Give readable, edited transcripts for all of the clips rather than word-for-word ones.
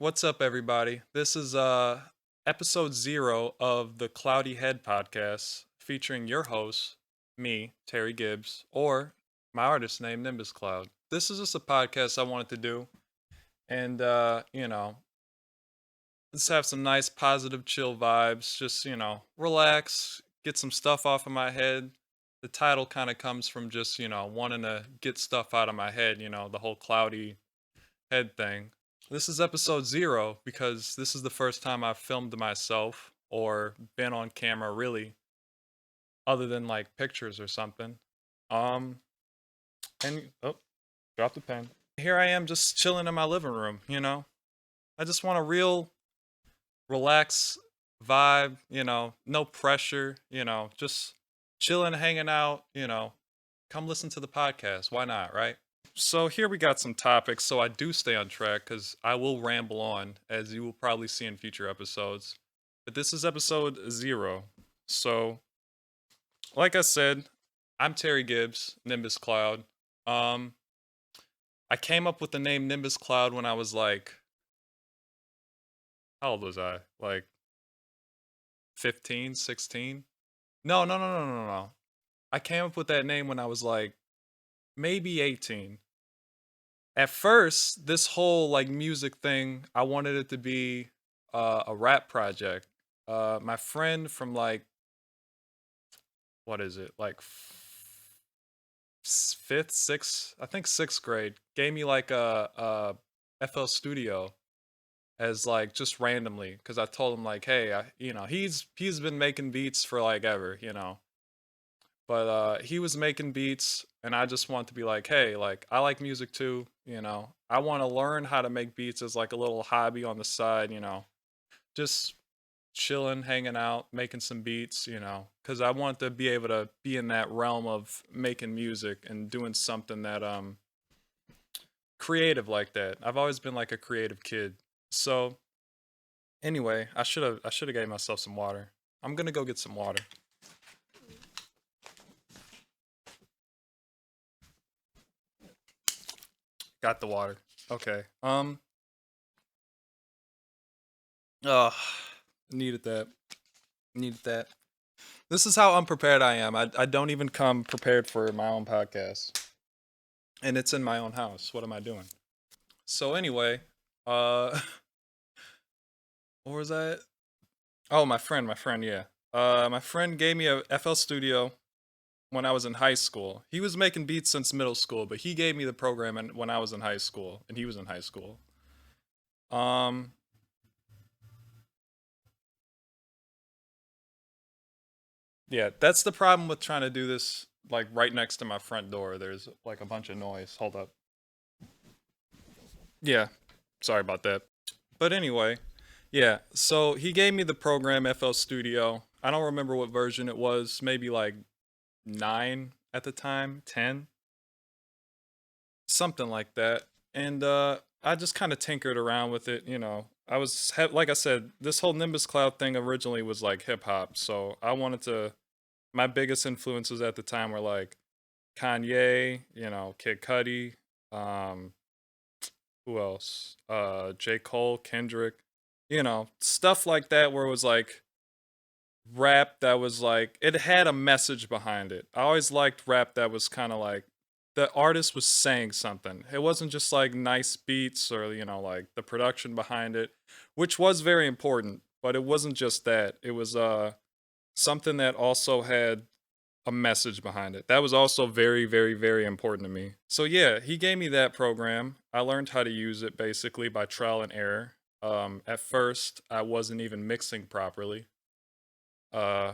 What's up, everybody? This is episode 0 of the Cloudy Head podcast featuring your host, me, Terry Gibbs, or my artist name, Nimbus Cloud. This is just a podcast I wanted to do, and let's have some nice, positive, chill vibes. Just, relax, get some stuff off of my head. The title kind of comes from just, wanting to get stuff out of my head, the whole cloudy head thing. This is episode 0 because this is the first time I've filmed myself or been on camera really, other than like pictures or something. Um, and oh, drop the pen. Here I am just chilling in my living room. I just want a real relax vibe, no pressure, just chilling, hanging out. Come listen to the podcast. Why not, right? So here we got some topics, so I do stay on track because I will ramble on, as you will probably see in future episodes. But this is episode 0. So, like I said, I'm Terry Gibbs, Nimbus Cloud. Um, I came up with the name Nimbus Cloud when I was like, how old was I? Like 15, 16? No, no, no, no, no, no. I came up with that name when I was like maybe 18. At first, this whole like music thing, I wanted it to be a rap project. My friend from like what is it, like fifth, sixth, I think sixth grade, gave me like a FL Studio as like just randomly because I told him like, hey, he's been making beats for like ever. But he was making beats, and I just want to be like, hey, like I like music too. I want to learn how to make beats as like a little hobby on the side. Just chilling, hanging out, making some beats. Because I want to be able to be in that realm of making music and doing something that creative like that. I've always been like a creative kid. So anyway, I should have gave myself some water. I'm gonna go get some water. Got the water. Okay. Oh, needed that. Needed that. This is how unprepared I am. I don't even come prepared for my own podcast. And it's in my own house. What am I doing? So anyway, uh what was that? Oh, my friend, yeah. My friend gave me a FL Studio when I was in high school. He was making beats since middle school, but he gave me the program when I was in high school and he was in high school. Um Yeah, that's the problem with trying to do this like right next to my front door. There's like a bunch of noise. Hold up. Yeah, sorry about that. But anyway, yeah, so he gave me the program FL Studio. I don't remember what version it was, maybe like 9 at the time, 10, something like that. And I just kind of tinkered around with it. Like I said, this whole Nimbus Cloud thing originally was like hip hop, so I wanted to my biggest influences at the time were like Kanye, Kid Cudi, um, who else? J. Cole, Kendrick, stuff like that where it was like rap that was like it had a message behind it. I always liked rap that was kind of like the artist was saying something. It wasn't just like nice beats or like the production behind it, which was very important, but it wasn't just that. It was something that also had a message behind it. That was also very, very, very important to me. So yeah, he gave me that program. I learned how to use it basically by trial and error. At first, I wasn't even mixing properly. Uh,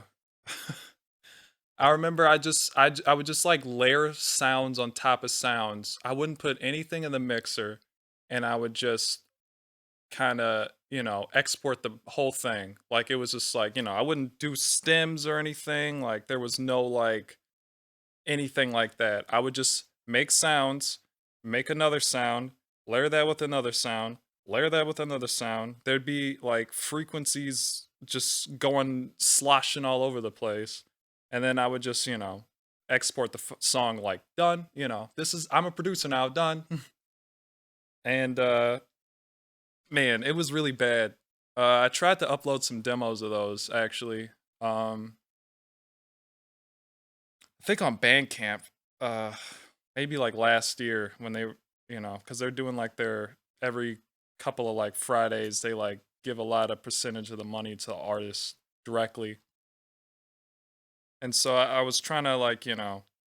I remember I would just like layer sounds on top of sounds. I wouldn't put anything in the mixer, and I would just kind of export the whole thing. Like it was just like I wouldn't do stems or anything. Like there was no like anything like that. I would just make sounds, make another sound, layer that with another sound, layer that with another sound. There'd be like frequencies just going sloshing all over the place. And then I would just, export the song like done. I'm a producer now, done. And Man, it was really bad. I tried to upload some demos of those actually. I think on Bandcamp, uh, maybe like last year when they, because they're doing like their every couple of like Fridays, they like give a lot of percentage of the money to the artists directly. And so I was trying to like,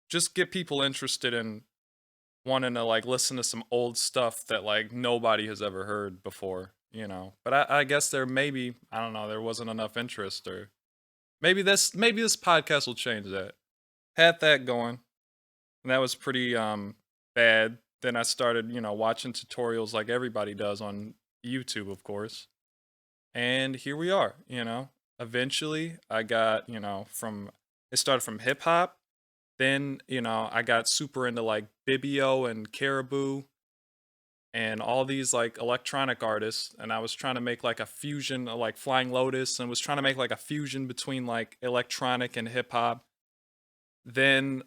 just get people interested in wanting to like listen to some old stuff that like nobody has ever heard before. But I guess there maybe, I don't know, there wasn't enough interest, or maybe this podcast will change that. Had that going, and that was pretty bad. Then I started, watching tutorials like everybody does on YouTube, of course. And here we are. Eventually I got, from it started from hip hop. Then, I got super into like Bibio and Caribou and all these like electronic artists, and I was trying to make like a fusion, like Flying Lotus, and was trying to make like a fusion between like electronic and hip hop. Then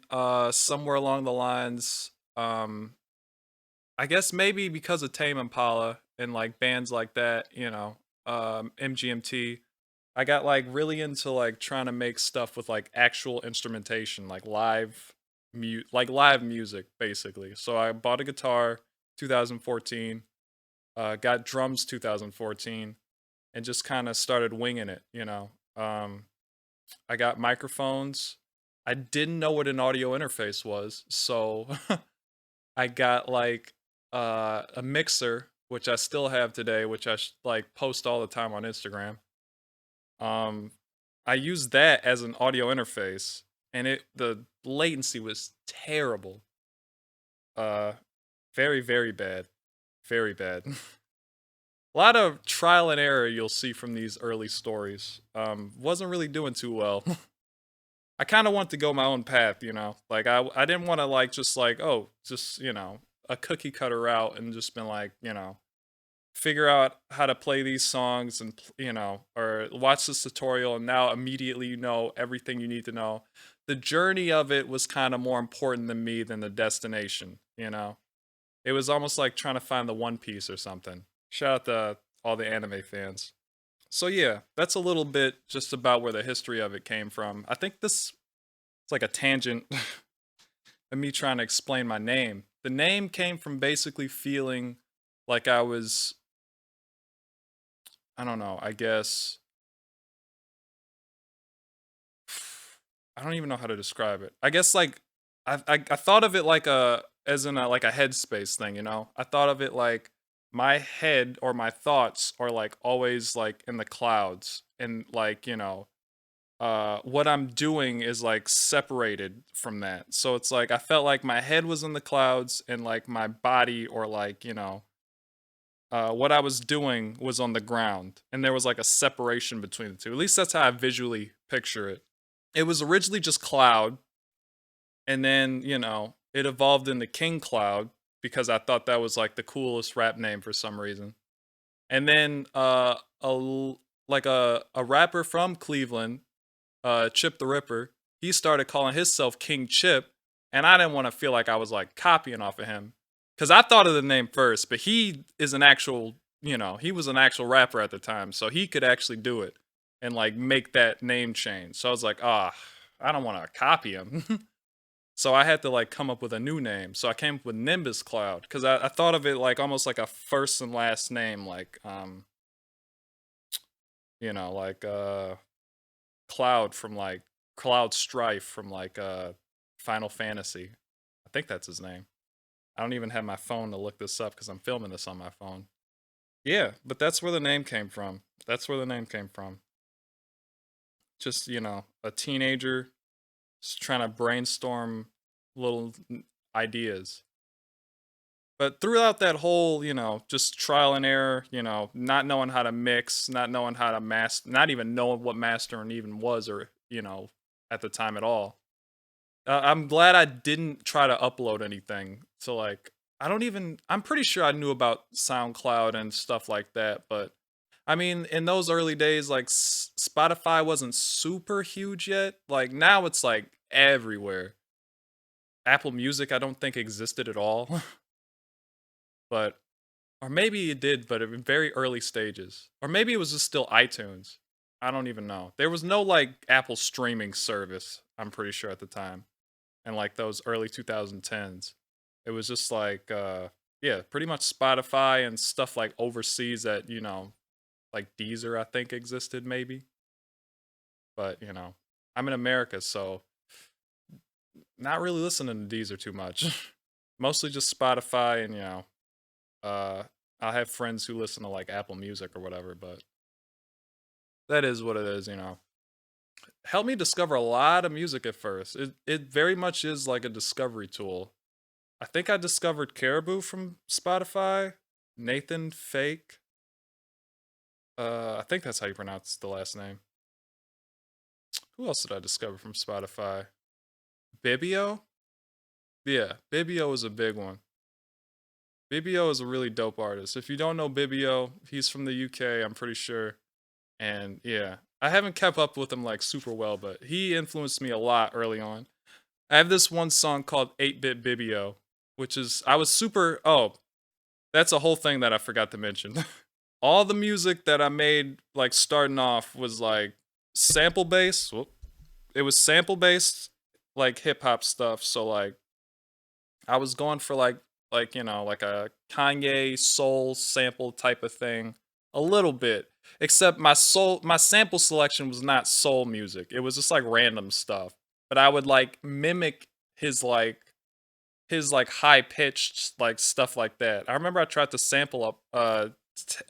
somewhere along the lines, I guess maybe because of Tame Impala and like bands like that, MGMT, I got like really into like trying to make stuff with like actual instrumentation, like live music basically. So I bought a guitar 2014, got drums 2014, and just kind of started winging it. I got microphones. I didn't know what an audio interface was, so I got like a mixer, which I still have today, which I like post all the time on Instagram. Um, I used that as an audio interface, and the latency was terrible. Uh, very very bad, very bad. A lot of trial and error you'll see from these early stories. Wasn't really doing too well. I kind of want to go my own path. Like I didn't want to like just like, oh, just, a cookie cutter route and just been like, figure out how to play these songs and or watch this tutorial and now immediately you know everything you need to know. The journey of it was kind of more important than me than the destination. It was almost like trying to find the One Piece or something. Shout out to all the anime fans. So yeah, that's a little bit just about where the history of it came from. I think this it's like a tangent of me trying to explain my name. The name came from basically feeling like I was, I don't know, I guess I don't even know how to describe it. I guess like I thought of it like a as in a like a headspace thing. I thought of it like my head or my thoughts are like always like in the clouds, and like, what I'm doing is like separated from that. So it's like I felt like my head was in the clouds and like my body, or like, what I was doing was on the ground, and there was like a separation between the two. At least that's how I visually picture it. It was originally just Cloud, and then, it evolved into King Cloud because I thought that was like the coolest rap name for some reason. And then like a rapper from Cleveland, Chip the Ripper, he started calling himself King Chip, and I didn't want to feel like I was like copying off of him because I thought of the name first, but he is an actual, he was an actual rapper at the time, so he could actually do it and like make that name change. So I was like, I don't want to copy him. So I had to like come up with a new name. So I came up with Nimbus Cloud because I thought of it like almost like a first and last name, like like Cloud from like Cloud Strife from like Final Fantasy. I think that's his name. I don't even have my phone to look this up because I'm filming this on my phone. Yeah, but that's where the name came from. That's where the name came from. Just, a teenager just trying to brainstorm little ideas. But throughout that whole, just trial and error, not knowing how to mix, not knowing how to master, not even knowing what mastering even was, or, at the time at all. I'm glad I didn't try to upload anything to like, I'm pretty sure I knew about SoundCloud and stuff like that, but I mean, in those early days, like Spotify wasn't super huge yet. Like now it's like everywhere. Apple Music, I don't think existed at all. But Or maybe it did, but in very early stages. Or maybe it was just still iTunes. I don't even know. There was no like Apple streaming service, I'm pretty sure at the time. In like those early 2010s. It was just like yeah, pretty much Spotify and stuff like overseas that, like Deezer I think existed maybe. But, I'm in America, so not really listening to Deezer too much. Mostly just Spotify and, uh I have friends who listen to like Apple Music or whatever, but that is what it is. Helped me discover a lot of music at first. It very much is like a discovery tool. I think I discovered Caribou from Spotify. Nathan Fake. I think that's how you pronounce the last name. Who else did I discover from Spotify? Bibio? Yeah, Bibio is a big one. Bibio is a really dope artist. If you don't know Bibio, he's from the UK, I'm pretty sure. And yeah, I haven't kept up with him like super well, but he influenced me a lot early on. I have this one song called 8-Bit Bibio, which is I was super that's a whole thing that I forgot to mention. All the music that I made like starting off was like sample based. It was sample based like hip hop stuff. So like I was going for like a Kanye soul sample type of thing a little bit. Except my sample selection was not soul music. It was just like random stuff. But I would like mimic his like his high pitched like stuff like that. I remember I tried to sample up a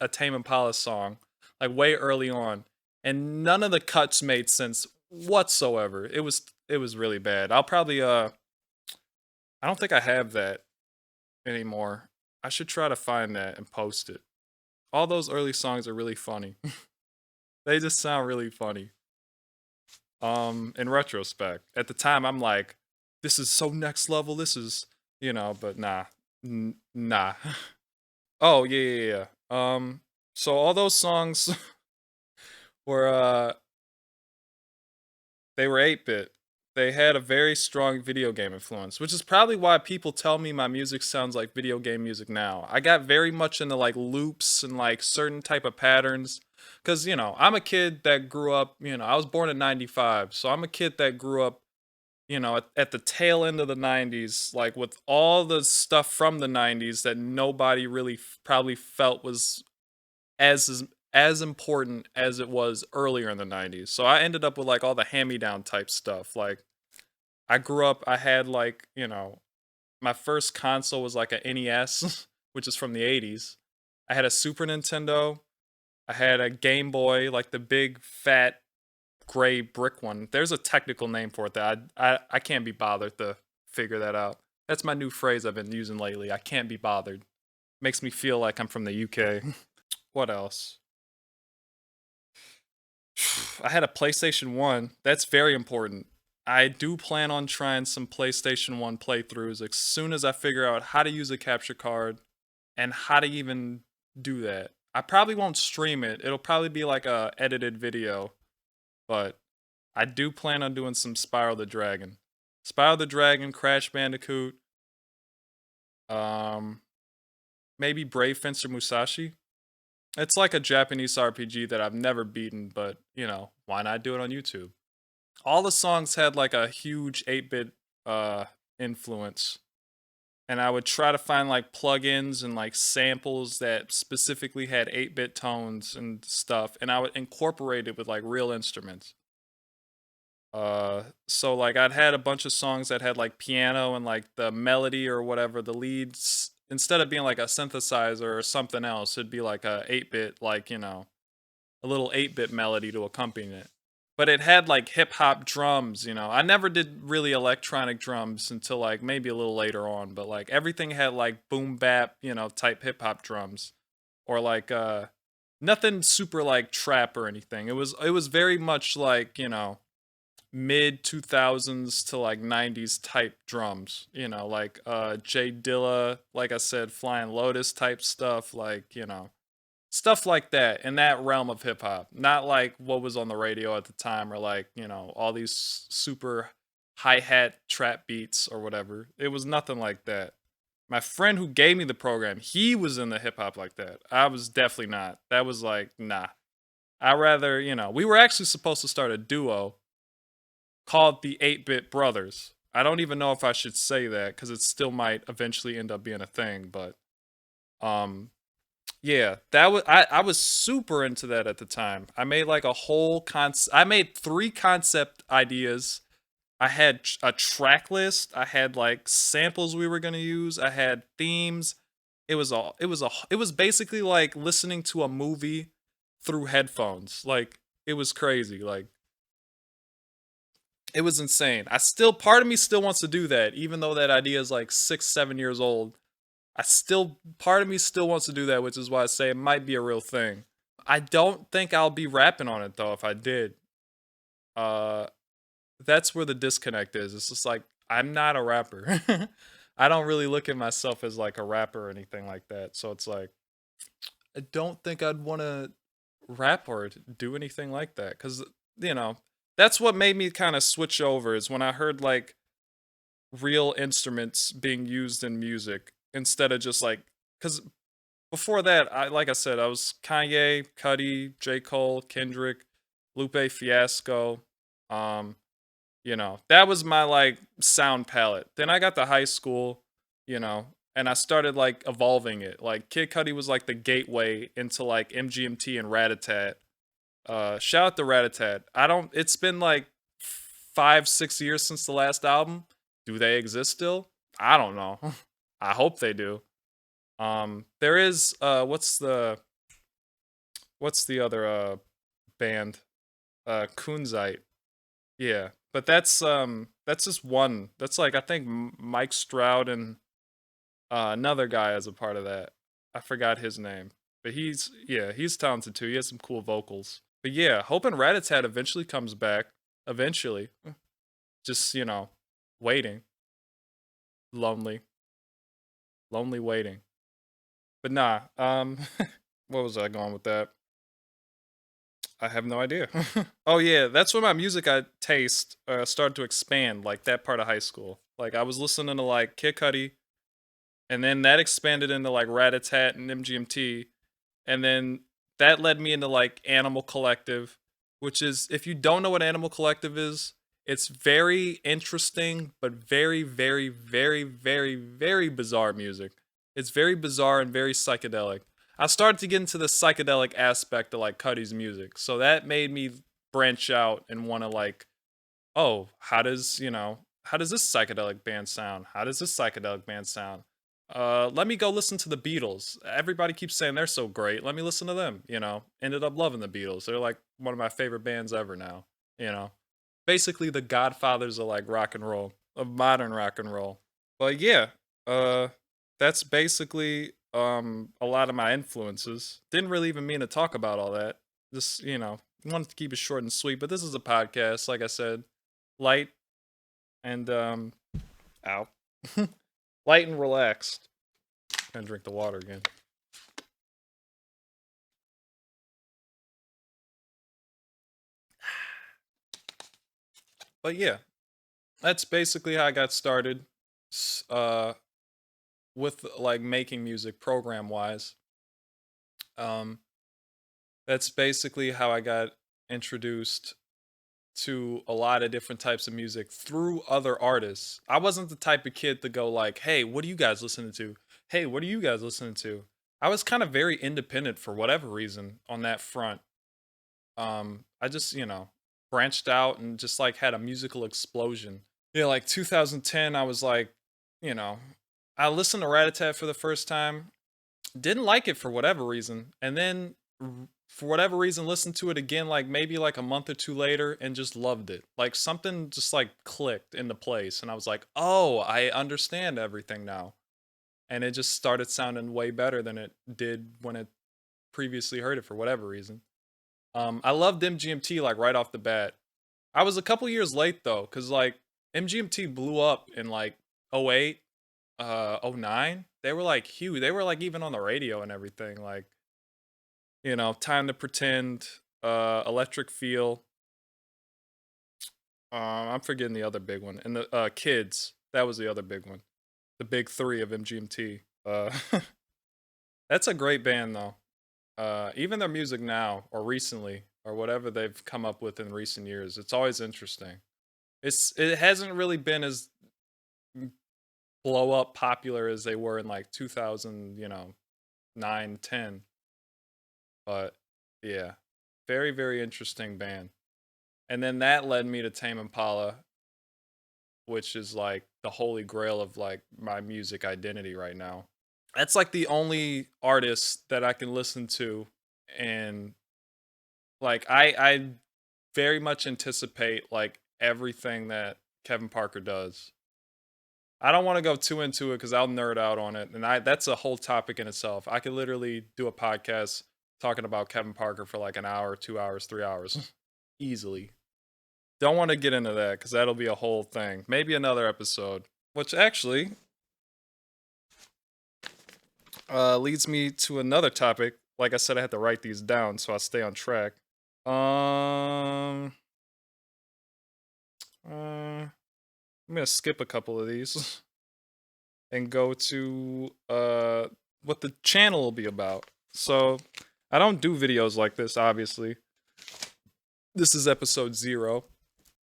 Tame Impala song like way early on, and none of the cuts made sense whatsoever. It was really bad. I'll probably I don't think I have that anymore. I should try to find that and post it. All those early songs are really funny. They just sound really funny. In retrospect. At the time I'm like, this is so next level, this is, but nah. Nah. Oh, yeah, yeah, yeah. So all those songs were they were 8-bit. They had a very strong video game influence, which is probably why people tell me my music sounds like video game music now. I got very much into like loops and like certain type of patterns cuz I'm a kid that grew up, I was born in 95. So I'm a kid that grew up, at the tail end of the 90s like with all the stuff from the 90s that nobody really probably felt was as important as it was earlier in the 90s. So I ended up with like all the hand-me-down type stuff. Like I grew up, I had like, my first console was like a NES, which is from the 80s. I had a Super Nintendo. I had a Game Boy, like the big fat gray brick one. There's a technical name for it that I can't be bothered to figure that out. That's my new phrase I've been using lately. I can't be bothered. Makes me feel like I'm from the UK. What else? I had a PlayStation 1. That's very important. I do plan on trying some PlayStation 1 playthroughs as soon as I figure out how to use a capture card and how to even do that. I probably won't stream it. It'll probably be like a edited video, but I do plan on doing some Spiral the Dragon. Spiral the Dragon, Crash Bandicoot, um maybe Brave Fencer Musashi. It's like a Japanese RPG that I've never beaten, but why not do it on YouTube? All the songs had like a huge 8-bit influence. And I would try to find like plugins and like samples that specifically had 8-bit tones and stuff, and I would incorporate it with like real instruments. So like I'd had a bunch of songs that had like piano and like the melody or whatever, the leads instead of being like a synthesizer or something else, it'd be like a 8-bit like, a little 8-bit melody to accompany it. But it had like hip hop drums. I never did really electronic drums until like maybe a little later on, but like everything had like boom bap, type hip hop drums or like nothing super like trap or anything. It was very much like, mid 2000s to like 90s type drums, like Jay Dilla, like I said, Flying Lotus type stuff, like, stuff like that in that realm of hip hop, not like what was on the radio at the time or like, all these super hi-hat trap beats or whatever. It was nothing like that. My friend who gave me the program, he was in the hip hop like that. I was definitely not. That was like, nah. I rather, we were actually supposed to start a duo called the 8-Bit Brothers. I don't even know if I should say that because it still might eventually end up being a thing, but um yeah, I was super into that at the time. I made like a whole I made 3 concept ideas. I had a track list. I had like samples we were going to use. I had themes. It was basically like listening to a movie through headphones. Like it was crazy. Like it was insane. Part of me still wants to do that even though that idea is like 6, 7 years old. Part of me still wants to do that, which is why I say it might be a real thing. I don't think I'll be rapping on it though if I did. Uh that's where the disconnect is. It's just like I'm not a rapper. I don't really look at myself as like a rapper or anything like that. So it's like I don't think I'd want to rap or do anything like that cuz you know, that's what made me kind of switch over is when I heard like real instruments being used in music instead of just like cuz before that, like I said, I was Kanye, Cudi, J. Cole, Kendrick, Lupe Fiasco. Um, that was my like sound palette. Then I got to high school, and I started like evolving it. Like Kid Cudi was like the gateway into like MGMT and Ratatat. Shout out to Ratatat. I don't. It's been like 5, 6 years since the last album. Do they exist still? I don't know. I hope they do. There is what's the other band? Kunzite. Yeah, but that's just one. That's like I think Mike Stroud and another guy as a part of that. I forgot his name, but he's talented too. He has some cool vocals. But yeah, hoping Ratatat eventually comes back. Eventually, just waiting, lonely, lonely waiting. But nah, what was I going with that? I have no idea. Oh yeah, that's when my music taste started to expand. Like that part of high school. Like I was listening to like Kid Cudi, and then that expanded into like Rat-a-Tat and MGMT, and then that led me into like Animal Collective, which is if you don't know what Animal Collective is, it's very interesting but very very very very very bizarre music. It's very bizarre and very psychedelic. I started to get into the psychedelic aspect of like Cudi's music, so that made me branch out and want to like, oh, how does this psychedelic band sound? How does this psychedelic band sound? Let me go listen to the Beatles. Everybody keeps saying they're so great. Let me listen to them. Ended up loving the Beatles. They're like one of my favorite bands ever now. You know, basically the godfathers of like rock and roll, of modern rock and roll. But yeah, uh, that's basically a lot of my influences. Didn't really even mean to talk about all that. Just wanted to keep it short and sweet. But this is a podcast, like I said, light and ow, light and relaxed. Gonna drink the water again. But yeah, that's basically how I got started. With like making music program wise. Um, that's basically how I got introduced to a lot of different types of music through other artists. I wasn't the type of kid to go like, "Hey, what are you guys listening to? Hey, what are you guys listening to?" I was kind of very independent for whatever reason on that front. I just, branched out and just like had a musical explosion. Yeah, like 2010, I was like, you know, I listened to Rat-a-Tat for the first time, didn't like it for whatever reason, and then for whatever reason listened to it again like maybe like a month or two later and just loved it. Like something just like clicked into place and I was like, "Oh, I understand everything now." And it just started sounding way better than it did when it previously heard it for whatever reason. I loved MGMT like right off the bat. I was a couple years late though cuz like MGMT blew up in like '08, '09. They were like huge. They were like even on the radio and everything like Time to Pretend, Electric Feel. I'm forgetting the other big one. And the Kids. That was the other big one. the big three of MGMT. That's a great band though. Even their music now or recently or whatever they've come up with in recent years, it's always interesting. It hasn't really been as blow up popular as they were in like 2000, 9, 10. But yeah, very, very interesting band. And then that led me to Tame Impala, which is like the holy grail of like my music identity right now. That's like the only artist that I can listen to, and like I very much anticipate like everything that Kevin Parker does. I don't want to go too into it because I'll nerd out on it, and I that's a whole topic in itself. I could literally do a podcast talking about Kevin Parker for like an hour, 2 hours, 3 hours, easily. Don't want to get into that because that'll be a whole thing. Maybe another episode. Which actually leads me to another topic. Like I said, I had to write these down so I stay on track. Um, I'm gonna skip a couple of these and go to what the channel will be about. So I don't do videos like this, obviously. This is episode 0.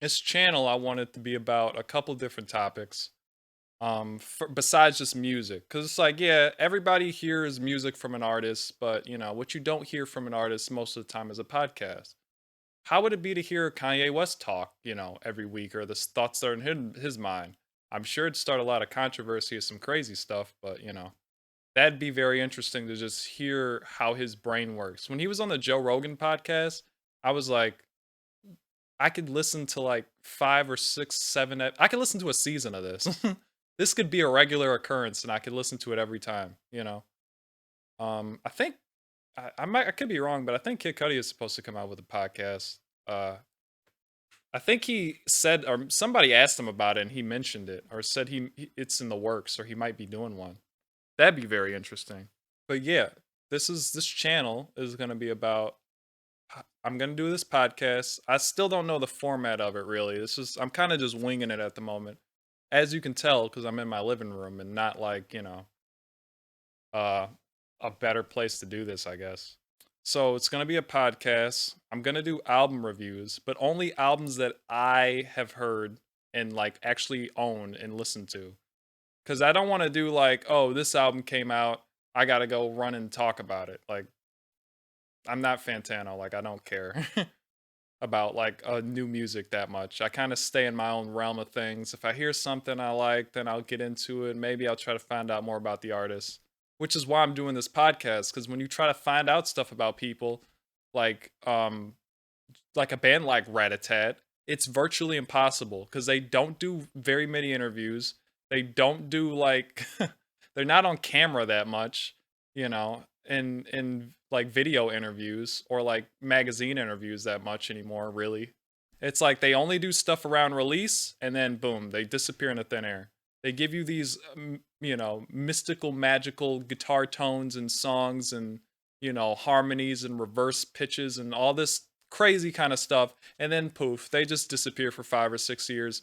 This channel I want it to be about a couple different topics. Besides just music, because it's like, yeah, everybody hears music from an artist, but what you don't hear from an artist most of the time is a podcast. How would it be to hear Kanye West talk, every week, or the thoughts that are in his mind? I'm sure it'd start a lot of controversy or some crazy stuff, but that'd be very interesting to just hear how his brain works. When he was on the Joe Rogan podcast, I was like, I could listen to like 5 or 6, 7. I could listen to a season of this. This could be a regular occurrence, and I could listen to it every time. I think I could be wrong, but I think Kid Cudi is supposed to come out with a podcast. I think he said, or somebody asked him about it, and he mentioned it, or said it's in the works, or he might be doing one. That'd be very interesting. But yeah, this channel is going to be about. I'm going to do this podcast. I still don't know the format of it really. I'm kind of just winging it at the moment. As you can tell, because I'm in my living room and not like, uh, a better place to do this, I guess. So it's going to be a podcast. I'm going to do album reviews, but only albums that I have heard and like actually own and listen to. Because I don't want to do like, oh, this album came out. I got to go run and talk about it. Like, I'm not Fantano. Like, I don't care about like new music that much. I kind of stay in my own realm of things. If I hear something I like, then I'll get into it. Maybe I'll try to find out more about the artist, which is why I'm doing this podcast. Because when you try to find out stuff about people, like a band like Rat-a-Tat, it's virtually impossible because they don't do very many interviews. They don't do like they're not on camera that much, in like video interviews or like magazine interviews that much anymore, really. It's like they only do stuff around release and then boom, they disappear into thin air. They give you these mystical magical guitar tones and songs and harmonies and reverse pitches and all this crazy kind of stuff, and then poof, they just disappear for 5 or 6 years.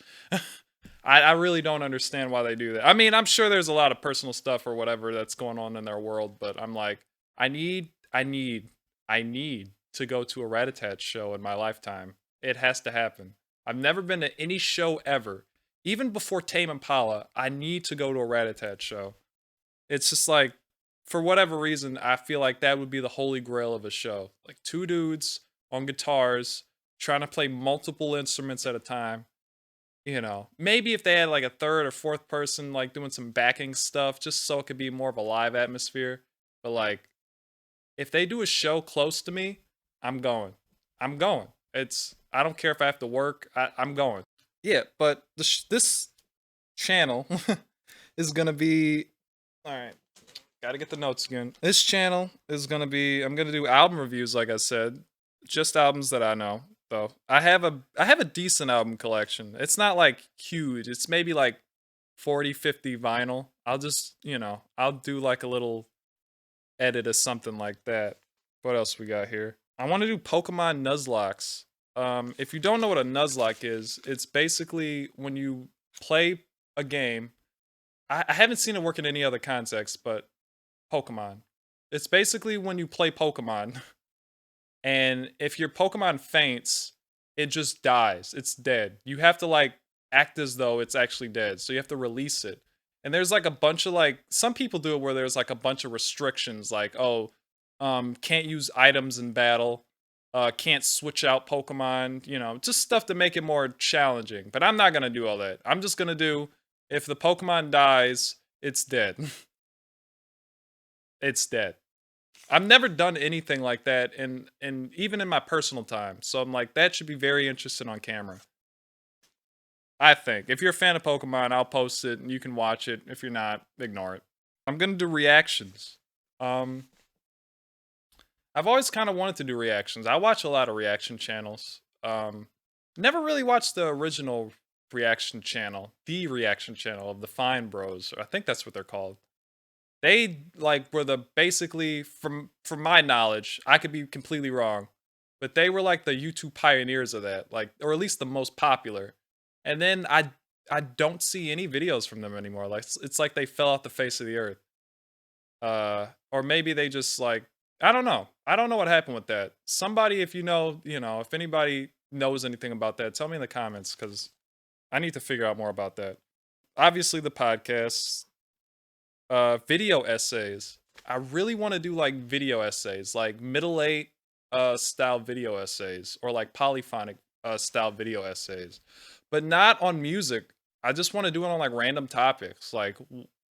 I really don't understand why they do that. I mean, I'm sure there's a lot of personal stuff or whatever that's going on in their world, but I'm like, I need to go to a Rat-a-Tat show in my lifetime. It has to happen. I've never been to any show ever. Even before Tame Impala, I need to go to a Rat-a-Tat show. It's just like, for whatever reason, I feel like that would be the holy grail of a show. Like 2 dudes on guitars trying to play multiple instruments at a time. Maybe if they had like a 3rd or 4th person like doing some backing stuff just so it could be more of a live atmosphere. But like if they do a show close to me, I'm going. I'm going. I don't care if I have to work. I'm going. Yeah, but this channel is going to be all right. Got to get the notes again. This channel is going to be I'm going to do album reviews like I said. Just albums that I know. Though I have a decent album collection. It's not like huge. It's maybe like 40, 50 vinyl. I'll just, I'll do like a little edit or something like that. What else we got here? I want to do Pokemon Nuzlocks. If you don't know what a Nuzlocke is, it's basically when you play a game I haven't seen it work in any other context, but Pokemon. It's basically when you play Pokemon, and if your Pokemon faints, it just dies. It's dead. You have to like act as though it's actually dead. So you have to release it. And there's like a bunch of like some people do it where there's like a bunch of restrictions like, oh, can't use items in battle, can't switch out Pokemon, just stuff to make it more challenging. But I'm not gonna do all that. I'm just gonna do if the Pokemon dies, it's dead. It's dead. I've never done anything like that and even in my personal time. So I'm like, that should be very interesting on camera. I think. If you're a fan of Pokemon, I'll post it and you can watch it. If you're not, ignore it. I'm gonna do reactions. Um I've always kind of wanted to do reactions. I watch a lot of reaction channels. Never really watched the original reaction channel, the reaction channel of the Fine Bros. I think that's what they're called. They like were the basically from my knowledge, I could be completely wrong, but they were like the YouTube pioneers of that, like or at least the most popular. And then I don't see any videos from them anymore. Like it's like they fell off the face of the earth. Or maybe they just like I don't know. I don't know what happened with that. Somebody if if anybody knows anything about that, tell me in the comments cuz I need to figure out more about that. Obviously the podcasts, video essays. I really want to do like video essays, like middle eight style video essays or like polyphonic style video essays. But not on music. I just want to do it on like random topics. Like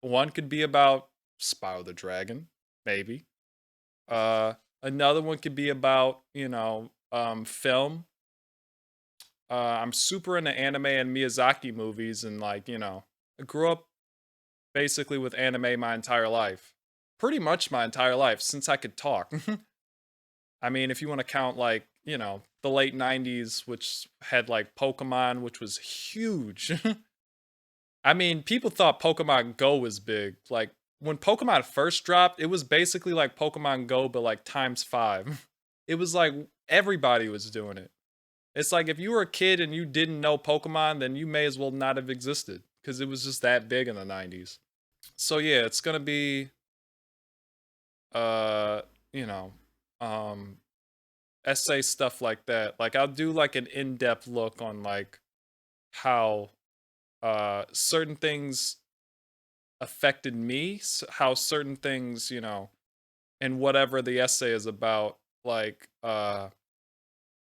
one could be about Spyro the Dragon, maybe. Another one could be about, film. I'm super into anime and Miyazaki movies and like, I grew up basically with anime my entire life. Pretty much my entire life since I could talk. I mean, if you want to count like, the late 90s, which had like Pokemon, which was huge. I mean, people thought Pokemon Go was big. Like, when Pokemon first dropped, it was basically like Pokemon Go, but like times five. It was like everybody was doing it. It's like if you were a kid and you didn't know Pokemon, then you may as well not have existed because it was just that big in the 90s. So yeah, it's gonna be uh, you know, um essay stuff like that. Like I'll do like an in-depth look on like how certain things affected me, how certain things, and whatever the essay is about, like how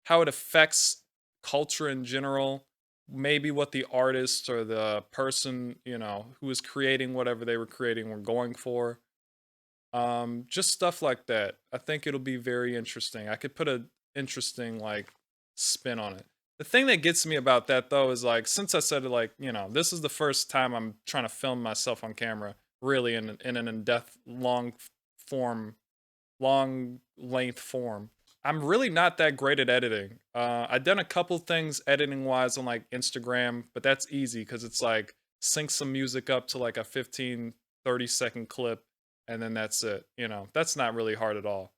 it affects culture in general, maybe what the artist or the person, who was creating whatever they were creating were going for. Just stuff like that. I think it'll be very interesting. I could put a interesting like spin on it. The thing that gets me about that though is like since I said it like, this is the first time I'm trying to film myself on camera really in an in-depth form long length form. I'm really not that great at editing. I've done a couple things editing wise on like Instagram, but that's easy because it's like sync some music up to like a 15, 30-second clip, and then that's it. That's not really hard at all.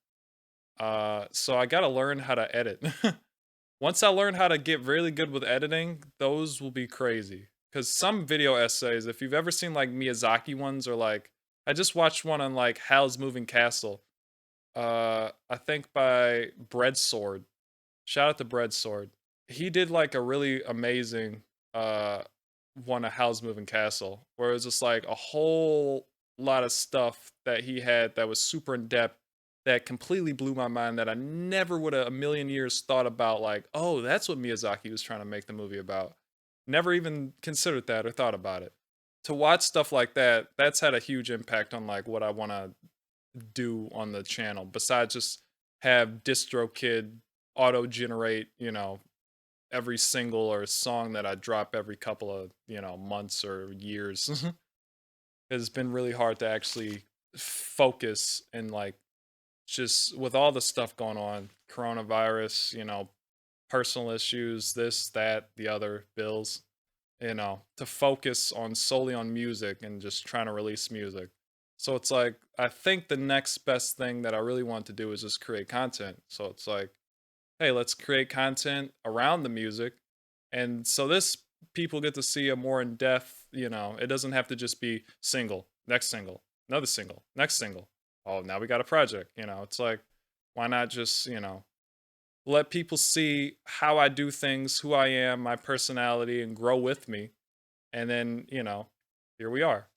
So I gotta learn how to edit. Once I learn how to get really good with editing, those will be crazy. Because some video essays, if you've ever seen like Miyazaki ones, or like I just watched one on like Howl's Moving Castle. I think by Bread Sword. Shout out to Bread Sword. He did like a really amazing one of Howl's Moving Castle, where it was just like a whole lot of stuff that he had that was super in depth that completely blew my mind that I never would have a million years thought about like, oh, that's what Miyazaki was trying to make the movie about. Never even considered that or thought about it. To watch stuff like that, that's had a huge impact on like what I want to do on the channel besides just have DistroKid auto generate, every single or song that I drop every couple of, months or years. It's been really hard to actually focus and like just with all the stuff going on, coronavirus, personal issues, this, that, the other, bills, to focus on solely on music and just trying to release music. So it's like I think the next best thing that I really want to do is just create content. So it's like, hey, let's create content around the music. And so this people get to see a more in-depth, it doesn't have to just be single, next single, another single, next single. Oh, now we got a project, it's like, why not just, let people see how I do things, who I am, my personality, and grow with me. And then, here we are.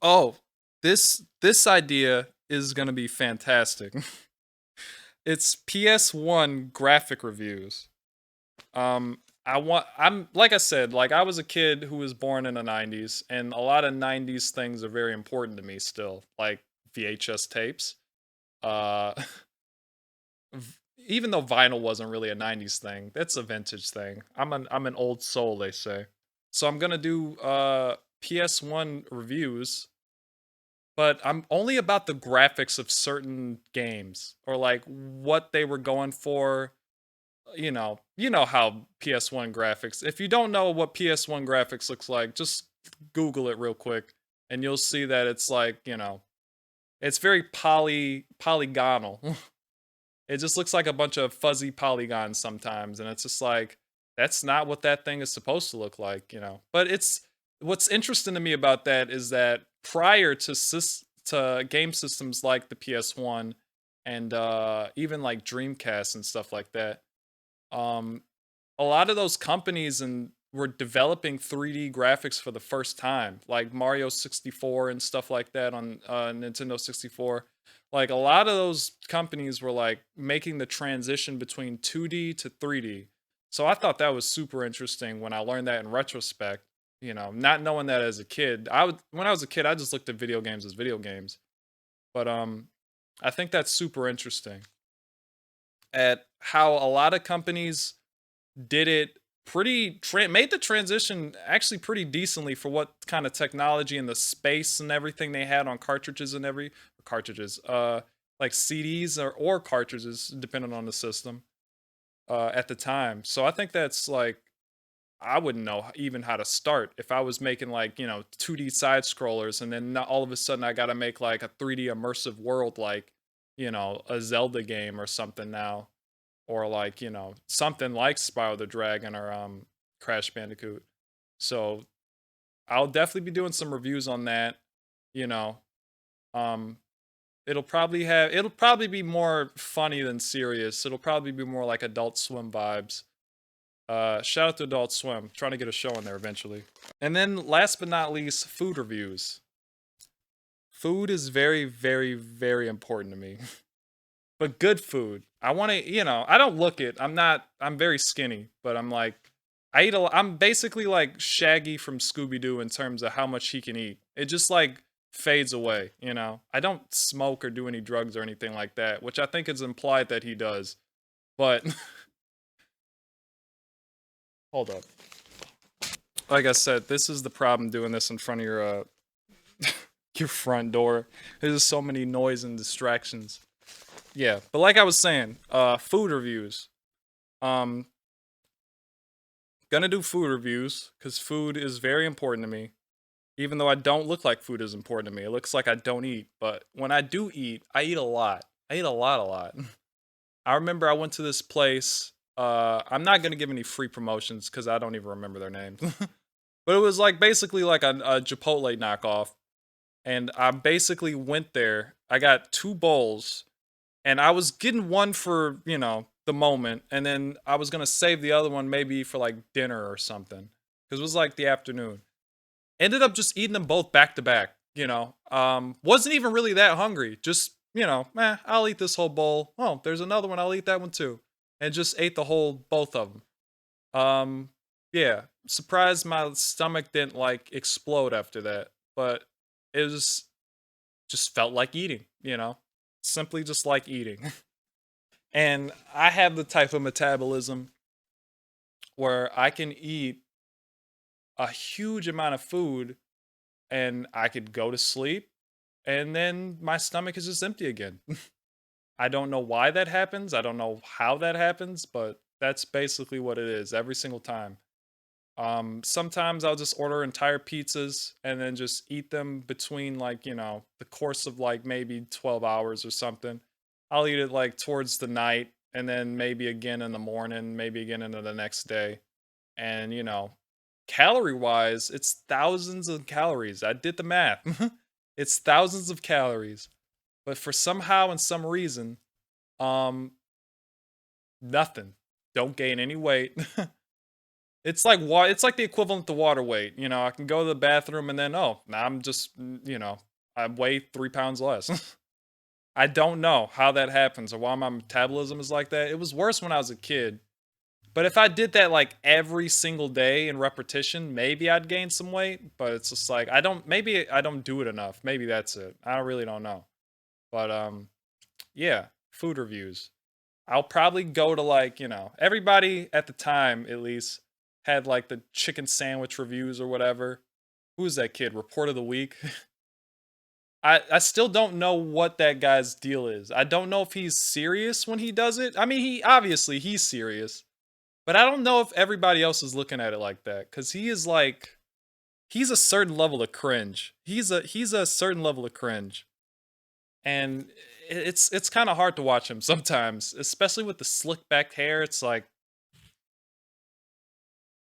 Oh, this idea is gonna be fantastic. It's PS1 graphic reviews. I'm like I said, like I was a kid who was born in the 90s, and a lot of 90s things are very important to me still, like VHS tapes. Uh Even though vinyl wasn't really a 90s thing, that's a vintage thing. I'm an old soul, they say. So I'm gonna do PS1 reviews, but I'm only about the graphics of certain games or like what they were going for. You know how PS1 graphics. If you don't know what PS1 graphics looks like, just Google it real quick and you'll see that it's like, it's very polygonal. It just looks like a bunch of fuzzy polygons sometimes, and it's just like that's not what that thing is supposed to look like. But it's what's interesting to me about that is that prior to to game systems like the PS1 and even like Dreamcast and stuff like that, um, a lot of those companies and were developing 3D graphics for the first time, like Mario 64 and stuff like that on Nintendo 64. Like a lot of those companies were like making the transition between 2D to 3D. So I thought that was super interesting when I learned that in retrospect, not knowing that as a kid. When I was a kid, I just looked at video games as video games. But I think that's super interesting at how a lot of companies did it made the transition actually pretty decently for what kind of technology and the space and everything they had on cartridges and cartridges like CDs or cartridges depending on the system at the time. So I think that's like I wouldn't know even how to start if I was making like 2D side scrollers and then all of a sudden I got to make like a 3D immersive world like a Zelda game or something now, or like something like Spyro the Dragon or Crash Bandicoot. So I'll definitely be doing some reviews on that. You know, um, it'll probably be more funny than serious. It'll probably be more like Adult Swim vibes. Shout out to Adult Swim, trying to get a show in there eventually. And then last but not least, food reviews. Food is very, very, very important to me. But good food. I want to, I don't look it. I'm very skinny, but I'm like, I'm basically like Shaggy from Scooby Doo in terms of how much he can eat. It just like fades away. I don't smoke or do any drugs or anything like that, which I think is implied that he does. But, hold up. Like I said, this is the problem doing this in front of your, your front door. There's so many noise and distractions. Yeah, but like I was saying, food reviews. Um, gonna do food reviews because food is very important to me. Even though I don't look like food is important to me, it looks like I don't eat. But when I do eat, I eat a lot. I eat a lot, a lot. I remember I went to this place. I'm not gonna give any free promotions because I don't even remember their names. But it was like basically like a Chipotle knockoff, and I basically went there. I got two bowls and I was getting one for, the moment, and then I was gonna save the other one maybe for like dinner or something. Cause it was like the afternoon. Ended up just eating them both back to back. Wasn't even really that hungry. Just, I'll eat this whole bowl. Oh, there's another one, I'll eat that one too. And just ate the whole both of them. Yeah. Surprised my stomach didn't like explode after that. But it was just felt like eating. Simply just like eating. And I have the type of metabolism where I can eat a huge amount of food and I could go to sleep and then my stomach is just empty again. I don't know why that happens. I don't know how that happens, but that's basically what it is every single time. Sometimes I'll just order entire pizzas and then just eat them between like, the course of like maybe 12 hours or something. I'll eat it like towards the night and then maybe again in the morning, maybe again into the next day. And, calorie wise, it's thousands of calories. I did the math. It's thousands of calories. But for somehow and some reason, um, nothing. Don't gain any weight. It's like it's like the equivalent to water weight. You know, I can go to the bathroom and then now I'm just I weigh 3 pounds less. I don't know how that happens or why my metabolism is like that. It was worse when I was a kid. But if I did that like every single day in repetition, maybe I'd gain some weight. But it's just like maybe I don't do it enough. Maybe that's it. I really don't know. But yeah, food reviews. I'll probably go to like, everybody at the time at least had like the chicken sandwich reviews or whatever. Who's that kid? Report of the week. I still don't know what that guy's deal is. I don't know if he's serious when he does it. I mean, he's serious. But I don't know if everybody else is looking at it like that cuz he's a certain level of cringe. He's a certain level of cringe. And it's kind of hard to watch him sometimes, especially with the slick back hair. It's like,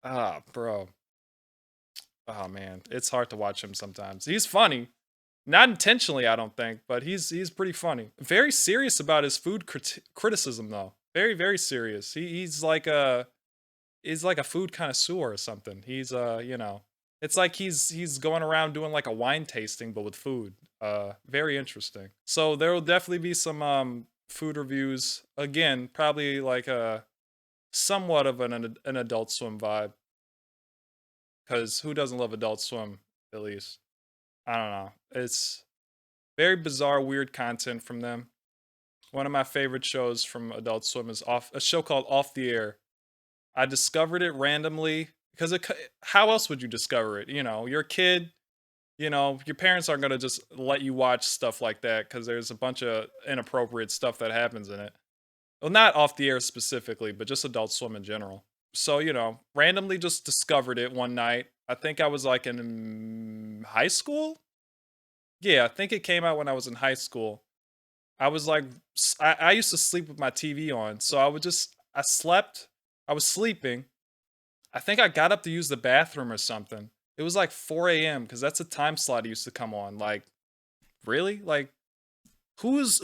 bro. Oh man, it's hard to watch him sometimes. He's funny. Not intentionally, I don't think, but he's pretty funny. Very serious about his food criticism though. Very very serious. He's like a food connoisseur or something. It's like he's going around doing like a wine tasting but with food. Very interesting. So there will definitely be some food reviews. Again, probably like a somewhat of an Adult Swim vibe, cuz who doesn't love Adult Swim at least? I don't know. It's very bizarre weird content from them. One of my favorite shows from Adult Swim is off a show called Off the Air. I discovered it randomly because how else would you discover it? You're a kid, your parents aren't going to just let you watch stuff like that because there's a bunch of inappropriate stuff that happens in it. Well, not Off the Air specifically, but just Adult Swim in general. So, randomly just discovered it one night. I think I was like in high school. Yeah, I think it came out when I was in high school. I was like, I used to sleep with my TV on. So I slept, I was sleeping. I think I got up to use the bathroom or something. It was like 4 a.m. because that's a time slot it used to come on. Like, really? Like, who's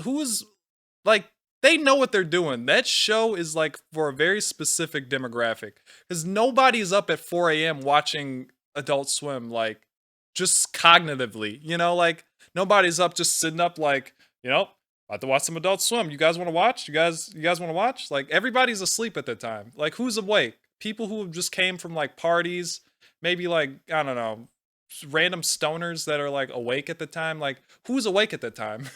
like, they know what they're doing. That show is like for a very specific demographic because nobody's up at 4 a.m. watching Adult Swim, like, just cognitively, like, nobody's up just sitting up, like, about to watch some Adult Swim. You guys want to watch? You guys want to watch? Like, everybody's asleep at that time. Like, who's awake? People who just came from like parties, maybe like, I don't know, random stoners that are like awake at the time. Like, who's awake at the time?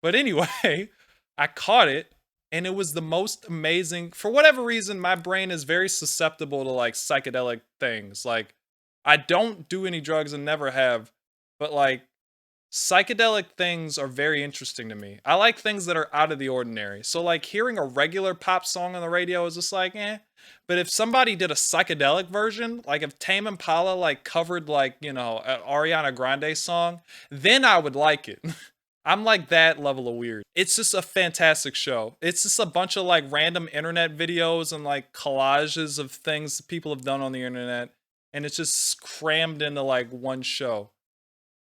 But anyway, I caught it and it was the most amazing. For whatever reason, my brain is very susceptible to like psychedelic things. Like, I don't do any drugs and never have, but like, psychedelic things are very interesting to me. I like things that are out of the ordinary. So like hearing a regular pop song on the radio is just like, eh. But if somebody did a psychedelic version, like if Tame Impala like covered like, an Ariana Grande song, then I would like it. I'm like that level of weird. It's just a fantastic show. It's just a bunch of like random internet videos and like collages of things people have done on the internet. And it's just crammed into like one show.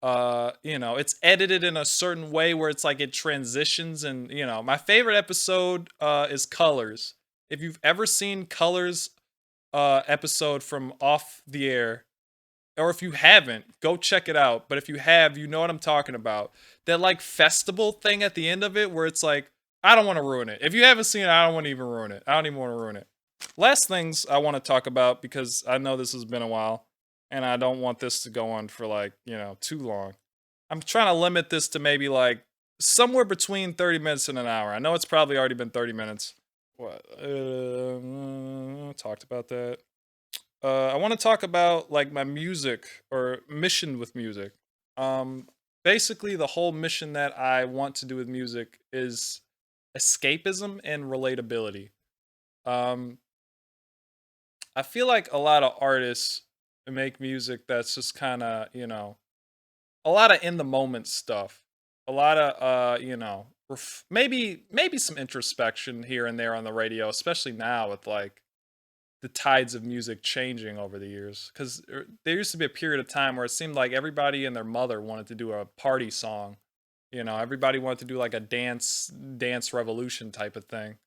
It's edited in a certain way where it's like it transitions and, my favorite episode is Colors. If you've ever seen Colors episode from Off the Air, or if you haven't, go check it out. But if you have, you know what I'm talking about. That like festival thing at the end of it where it's like, I don't want to ruin it. If you haven't seen it, I don't want to even ruin it. I don't even want to ruin it. Last things I want to talk about, because I know this has been a while and I don't want this to go on for like, too long. I'm trying to limit this to maybe like somewhere between 30 minutes and an hour. I know it's probably already been 30 minutes. What? Talked about that. I want to talk about like my music or mission with music. Um, Basically, the whole mission that I want to do with music is escapism and relatability. Um, I feel like a lot of artists make music that's just kind of, a lot of in the moment stuff. A lot of maybe some introspection here and there on the radio, especially now with like the tides of music changing over the years. Because there used to be a period of time where it seemed like everybody and their mother wanted to do a party song. You know, everybody wanted to do like a dance revolution type of thing.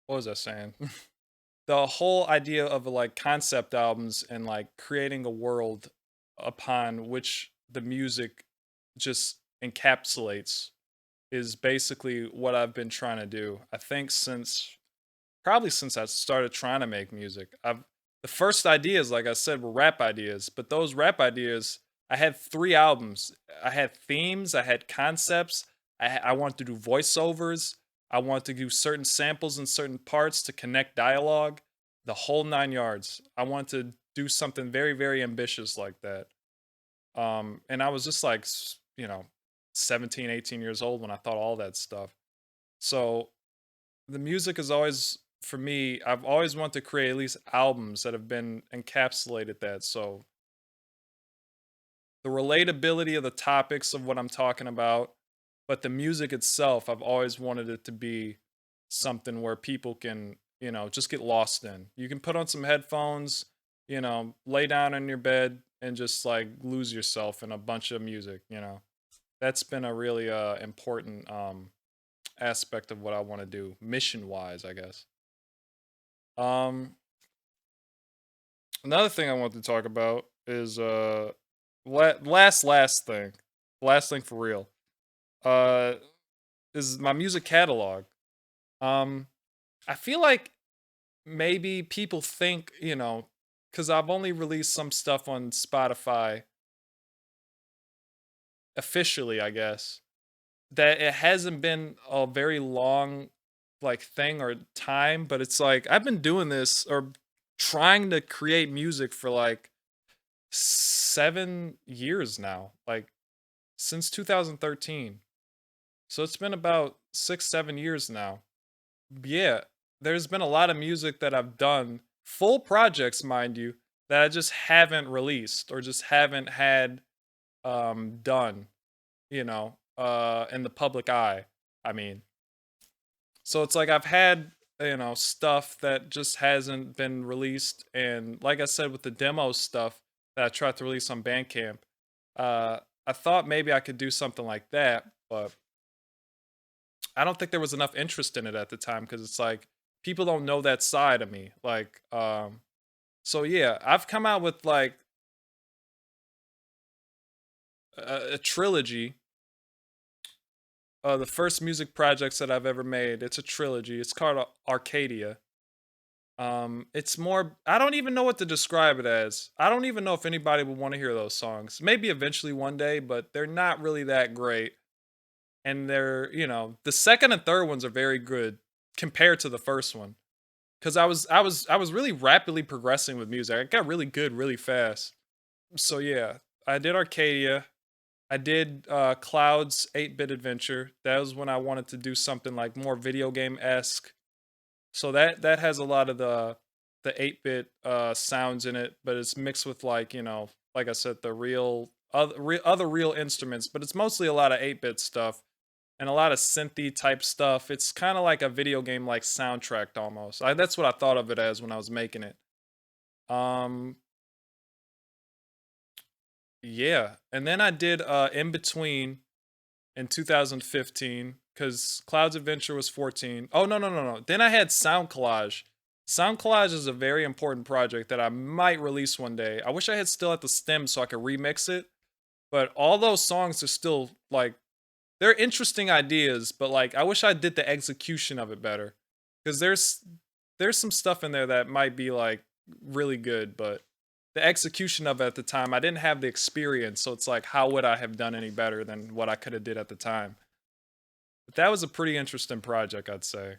What was I saying? The whole idea of like concept albums and like creating a world upon which the music just encapsulates is basically what I've been trying to do. I think since probably since I started trying to make music. I've the first ideas, like I said, were rap ideas, but those rap ideas, I had 3 albums. I had themes, I had concepts, I wanted to do voiceovers, I wanted to do certain samples in certain parts to connect dialogue, the whole 9 yards. I wanted to do something very, very ambitious like that. And I was just like, 17, 18 years old when I thought all that stuff. So the music is always for me, I've always wanted to create at least albums that have been encapsulated that. So the relatability of the topics of what I'm talking about, but the music itself, I've always wanted it to be something where people can, just get lost in. You can put on some headphones, lay down in your bed and just like lose yourself in a bunch of music. That's been a really important aspect of what I want to do mission wise, I guess. Um Another thing I want to talk about is last thing for real. Uh is my music catalog. Um I feel like maybe people think, cuz I've only released some stuff on Spotify officially, I guess, that it hasn't been a very long like thing or time, but it's like I've been doing this or trying to create music for like 7 years now, like since 2013. So it's been about 6, 7 years now. Yeah, there's been a lot of music that I've done, full projects, mind you, that I just haven't released or just haven't had done, in the public eye. I mean, so it's like I've had, stuff that just hasn't been released. And like I said, with the demo stuff that I tried to release on Bandcamp, I thought maybe I could do something like that, but I don't think there was enough interest in it at the time because it's like people don't know that side of me. Like, so yeah, I've come out with like a trilogy. The first music projects that I've ever made. It's a trilogy. It's called Arcadia. It's more, I don't even know what to describe it as. I don't even know if anybody would want to hear those songs. Maybe eventually one day, but they're not really that great. And they're, the second and third ones are very good compared to the first one. Cause I was really rapidly progressing with music. I got really good really fast. So yeah, I did Arcadia. I did Cloud's 8-bit adventure. That was when I wanted to do something like more video game esque. So that has a lot of the 8-bit sounds in it, but it's mixed with like, like I said, the real other real instruments, but it's mostly a lot of 8-bit stuff and a lot of synthy type stuff. It's kind of like a video game like soundtrack almost. That's what I thought of it as when I was making it. Um yeah, and then I did In Between in 2015 because Cloud's Adventure was 14. Oh, no, no, no, no. Then I had Sound Collage. Sound Collage is a very important project that I might release one day. I wish I had still at the stem so I could remix it. But all those songs are still like, they're interesting ideas, but like I wish I did the execution of it better. Because there's some stuff in there that might be like really good, but the execution of it at the time, I didn't have the experience, so it's like how would I have done any better than what I could have did at the time? But that was a pretty interesting project, I'd say.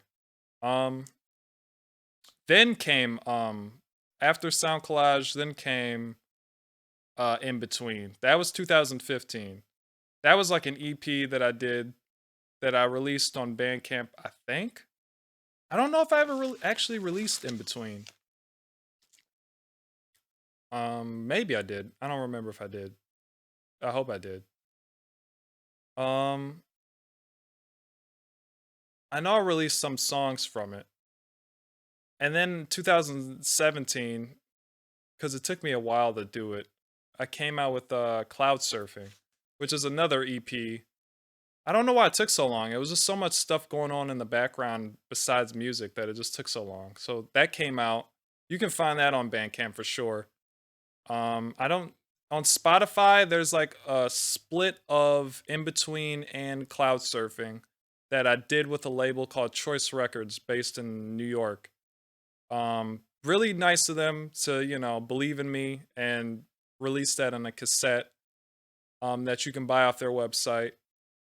Um then came after Sound Collage, then came In Between. That was 2015. That was like an EP that I did that I released on Bandcamp, I think. I don't know if I ever actually released In Between. Maybe I did. I don't remember if I did. I hope I did. Um, I know I released some songs from it. And then 2017, because it took me a while to do it, I came out with Cloud Surfing, which is another EP. I don't know why it took so long. It was just so much stuff going on in the background besides music that it just took so long. So that came out. You can find that on Bandcamp for sure. I don't on Spotify. There's like a split of In Between and Cloud Surfing that I did with a label called Choice Records, based in New York. Really nice of them to believe in me and release that on a cassette. That you can buy off their website.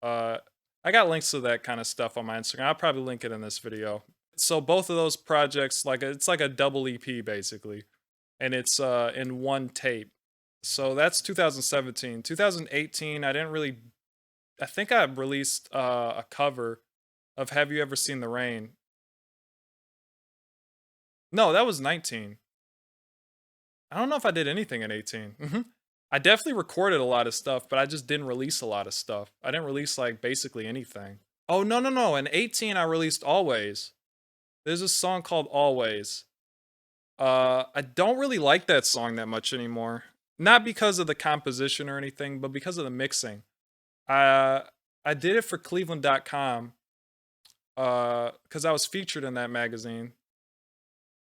Uh, I got links to that kind of stuff on my Instagram. I'll probably link it in this video. So both of those projects, like it's like a double EP basically, and it's in one tape. So that's 2017. 2018, I didn't really. I think I released a cover of "Have You Ever Seen the Rain." No, that was 19. I don't know if I did anything in 18. I definitely recorded a lot of stuff, but I just didn't release a lot of stuff. I didn't release like basically anything. Oh, no, no, no. In 18, I released Always. There's a song called Always. I don't really like that song that much anymore. Not because of the composition or anything, but because of the mixing. Uh, I did it for Cleveland.com, because I was featured in that magazine.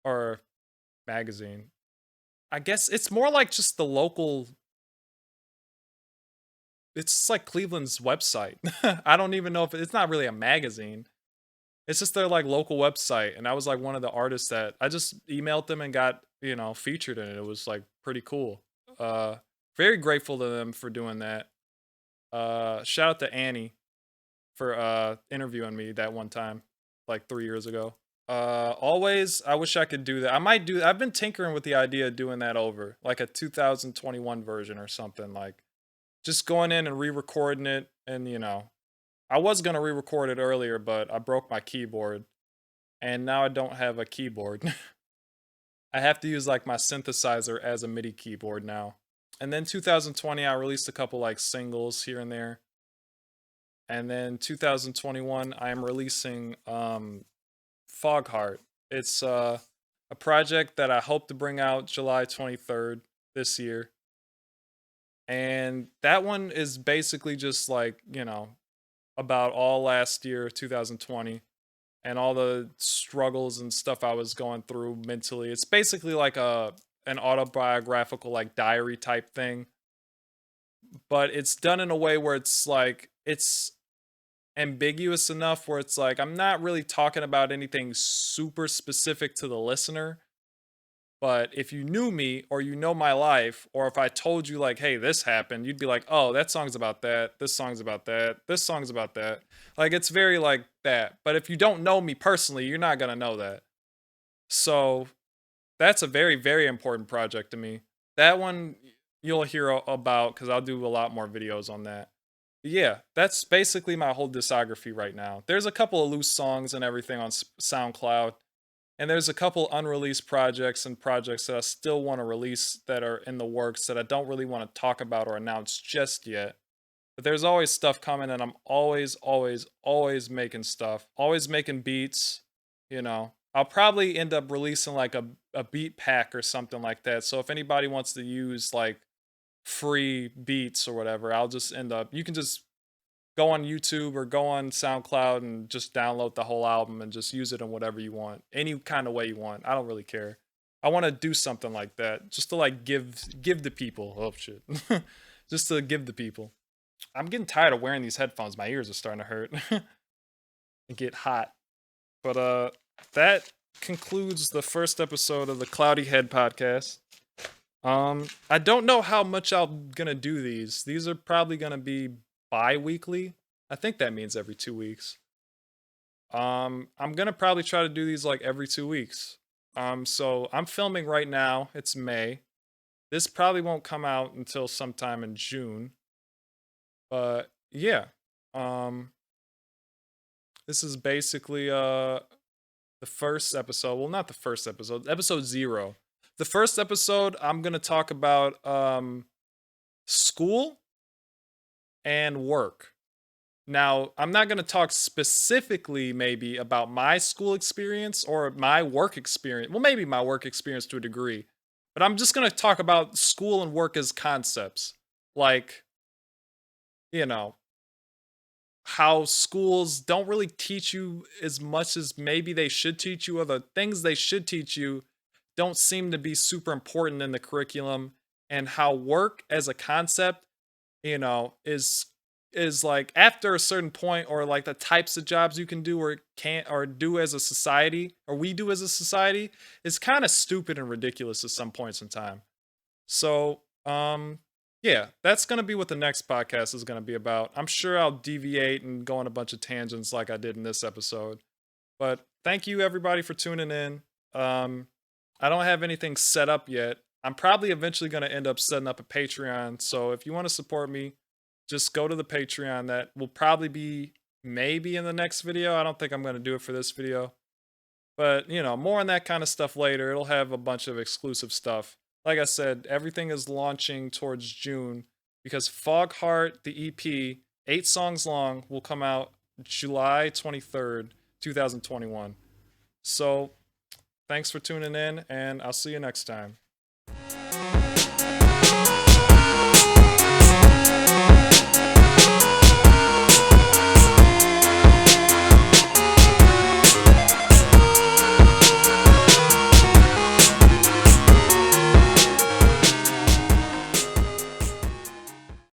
Or magazine. I guess it's more like just the local, it's like Cleveland's website. I don't even know if it's not really a magazine. It's just their like local website, and I was like one of the artists that I just emailed them and got, featured in it. It was like pretty cool. Uh Very grateful to them for doing that. Shout out to Annie for interviewing me that one time like 3 years ago. Always I wish I could do that. I've been tinkering with the idea of doing that over, like a 2021 version or something, like just going in and re-recording it. And I was gonna re-record it earlier, but I broke my keyboard, and now I don't have a keyboard. I have to use like my synthesizer as a MIDI keyboard now. And then 2020, I released a couple like singles here and there. And then 2021, I am releasing Fogheart. It's a project that I hope to bring out July 23rd this year. And that one is basically just like, about all last year, 2020, and all the struggles and stuff I was going through mentally. It's basically like an autobiographical like diary type thing, but it's done in a way where it's like it's ambiguous enough where it's like I'm not really talking about anything super specific to the listener. But if you knew me or you know my life, or if I told you like, hey, this happened, you'd be like, oh, that song's about that. This song's about that. This song's about that. Like it's very like that. But if you don't know me personally, you're not gonna know that. So that's a very, very important project to me. That one you'll hear about because I'll do a lot more videos on that. But yeah, that's basically my whole discography right now. There's a couple of loose songs and everything on SoundCloud. And there's a couple unreleased projects and projects that I still want to release that are in the works that I don't really want to talk about or announce just yet. But there's always stuff coming, and I'm always, always, always making stuff. Always making beats, I'll probably end up releasing like a beat pack or something like that. So if anybody wants to use like free beats or whatever, I'll just end up, you can just go on YouTube or go on SoundCloud and just download the whole album and just use it in whatever you want, any kind of way you want. I don't really care. I want to do something like that just to like give the people. Oh shit. Just to give the people. I'm getting tired of wearing these headphones. My ears are starting to hurt and get hot. But that concludes the first episode of the Cloudy Head podcast. I don't know how much I'm gonna do these. These are probably gonna be bi-weekly. I think that means every 2 weeks. I'm gonna probably try to do these like every 2 weeks. So I'm filming right now. It's May. This probably won't come out until sometime in June. But yeah. This is basically the first episode. Well, not the first episode. Episode 0. The first episode I'm gonna talk about school and work. Now, I'm not going to talk specifically maybe about my school experience or my work experience. Well, maybe my work experience to a degree. But I'm just going to talk about school and work as concepts. Like, you know, how schools don't really teach you as much as maybe they should teach you, or the things they should teach you don't seem to be super important in the curriculum, and how work as a concept, is like after a certain point, or like the types of jobs you can do or can't or do as a society, or we do as a society, is kind of stupid and ridiculous at some points in time. So, yeah, that's going to be what the next podcast is going to be about. I'm sure I'll deviate and go on a bunch of tangents like I did in this episode. But thank you everybody for tuning in. I don't have anything set up yet. I'm probably eventually going to end up setting up a Patreon. So if you want to support me, just go to the Patreon. That will probably be maybe in the next video. I don't think I'm going to do it for this video. But, more on that kind of stuff later. It'll have a bunch of exclusive stuff. like I said, everything is launching towards June because Fogheart, the EP, 8 songs long, will come out July 23rd, 2021. So thanks for tuning in, and I'll see you next time.